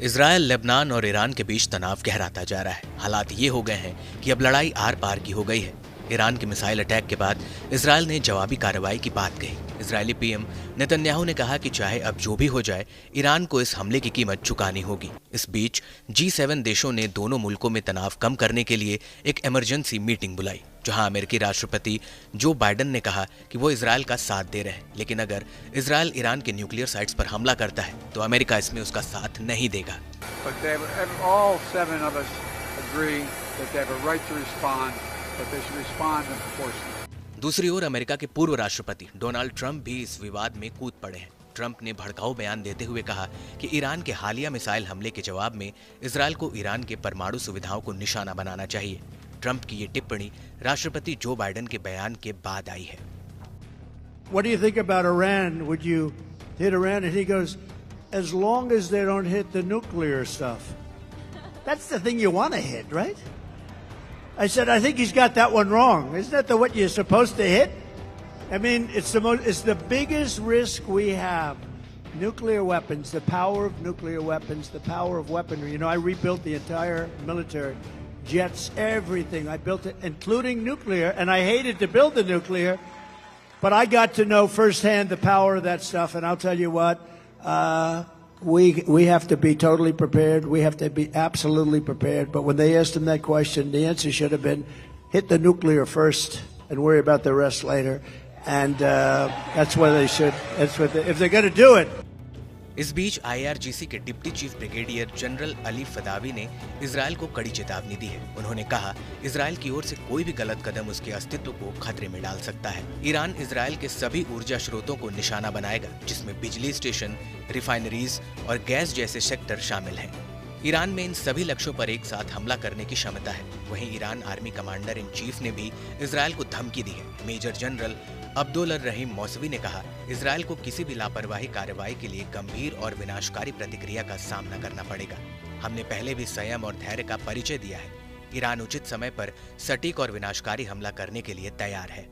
Israel, Lebanon और Iran के बीच तनाव गहराता जा रहा है। हालात ये हो गए हैं कि अब लड़ाई आर पार की हो गई है। ईरान के मिसाइल अटैक के बाद इजरायल ने जवाबी कार्रवाई की बात कही। इजरायली पीएम नेतन्याहू ने कहा कि चाहे अब जो भी हो जाए, ईरान को इस हमले की कीमत चुकानी होगी। इस बीच G7 देशों ने दोनों मुल्कों में तनाव कम करने के लिए एक इमरजेंसी मीटिंग बुलाई, जहां अमेरिकी राष्ट्रपति जो बाइडेन ने कहा कि वो इजरायल का साथ दे रहे हैं, लेकिन अगर इजरायल ईरान के न्यूक्लियर साइट्स पर हमला करता है तो अमेरिका इसमें उसका साथ नहीं देगा। दूसरी ओर अमेरिका के पूर्व राष्ट्रपति डोनाल्ड ट्रंप भी इस विवाद में कूद पड़े हैं। ट्रंप ने भड़काऊ बयान देते हुए कहा कि ईरान के हालिया मिसाइल हमले के जवाब में इजरायल को ईरान के परमाणु सुविधाओं को निशाना बनाना चाहिए। ट्रंप की ये टिप्पणी राष्ट्रपति जो बाइडेन के बयान के बाद आई है। What do you think about Iran? Would you hit Iran? And he goes, as long as they don't hit the nuclear stuff. That's the thing you want to hit, right? I said, I think he's got that one wrong. Isn't that what you're supposed to hit? I mean, it's the biggest risk we have. Nuclear weapons, the power of nuclear weapons, the power of weaponry. You know, I rebuilt the entire military, jets, everything. I built it, including nuclear, and I hated to build the nuclear, but I got to know firsthand the power of that stuff, and I'll tell you what, we have to be totally prepared. We have to be absolutely prepared. But when they asked him that question, the answer should have been, hit the nuclear first and worry about the rest later. And that's what they should. If they're going to do it. इस बीच IRGC के deputy chief brigadier general Ali Fadavi ने Israel को कड़ी चेतावनी दी है। उन्होंने कहा, इजरायल की ओर से कोई भी गलत कदम उसके अस्तित्व को खतरे में डाल सकता है। ईरान इजरायल के सभी ऊर्जा स्रोतों को निशाना बनाएगा, जिसमें बिजली स्टेशन, रिफाइनरीज और गैस जैसे सेक्टर शामिल हैं। ईरान में इन सभी लक्ष्यों पर एक साथ हमला करने की क्षमता है। वहीं Iran army commander in chief ने भी इजरायल को धमकी दी है। मेजर जनरल अब्दुल रहीम मौसवी ने कहा, इजरायल को किसी भी लापरवाही कार्रवाई के लिए गंभीर और विनाशकारी प्रतिक्रिया का सामना करना पड़ेगा। हमने पहले भी संयम और धैर्य का परिचय दिया है। ईरान उचित समय पर सटीक और विनाशकारी हमला करने के लिए तैयार है।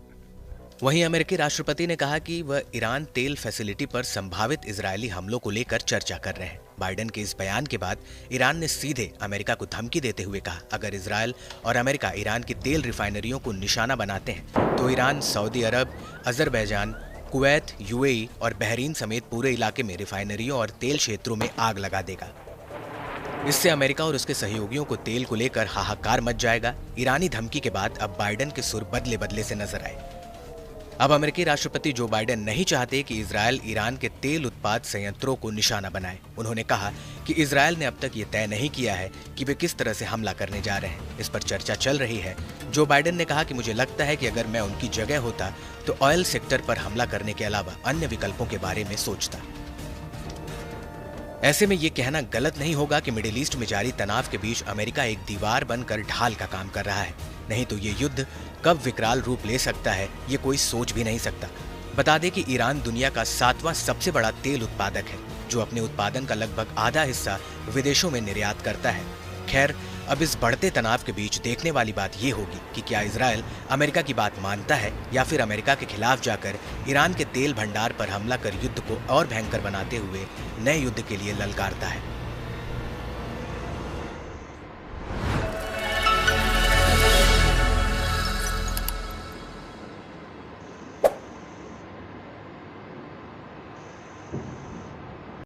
वहीं अमेरिकी राष्ट्रपति ने कहा कि वह ईरान तेल फैसिलिटी पर संभावित इजरायली हमलों को लेकर चर्चा कर रहे हैं। बाइडेन के इस बयान के बाद ईरान ने सीधे अमेरिका को धमकी देते हुए कहा, अगर इजरायल और अमेरिका ईरान की तेल रिफाइनरियों को निशाना बनाते हैं तो ईरान सऊदी अरब, अजरबैजान, कुवैत, UAE और बहरीन समेत पूरे इलाके में रिफाइनरियों और तेल क्षेत्रों में आग लगा देगा। इससे अमेरिका और उसके सहयोगियों को तेल को लेकर हाहाकार मच जाएगा। ईरानी धमकी के बाद अब बाइडेन के सुर बदले बदले से नजर आए। अब अमेरिकी राष्ट्रपति जो बाइडेन नहीं चाहते कि इजरायल ईरान के तेल उत्पाद संयंत्रों को निशाना बनाए। उन्होंने कहा कि इजरायल ने अब तक ये तय नहीं किया है कि वे किस तरह से हमला करने जा रहे हैं। इस पर चर्चा चल रही है। जो बाइडेन ने कहा कि मुझे लगता है कि अगर मैं उनकी जगह होता तो ऑयल सेक्टर पर हमला करने के अलावा अन्य विकल्पों के बारे में सोचता। ऐसे में ये कहना गलत नहीं होगा कि मिडिल ईस्ट में जारी तनाव के बीच अमेरिका एक दीवार बनकर ढाल का काम कर रहा है। नहीं तो ये युद्ध कब विकराल रूप ले सकता है, ये कोई सोच भी नहीं सकता। बता दें कि ईरान दुनिया का 7वां सबसे बड़ा तेल उत्पादक है, जो अपने उत्पादन का लगभग आधा हिस्सा विदेशों में निर्यात करता है। खैर, अब इस बढ़ते तनाव के बीच देखने वाली बात ये होगी कि क्या इजरायल अमेरिका की बात मानता है या फिर अमेरिका के खिलाफ जाकर ईरान के तेल भंडार पर हमला कर युद्ध को और भयंकर बनाते हुए नए युद्ध के लिए ललकारता है।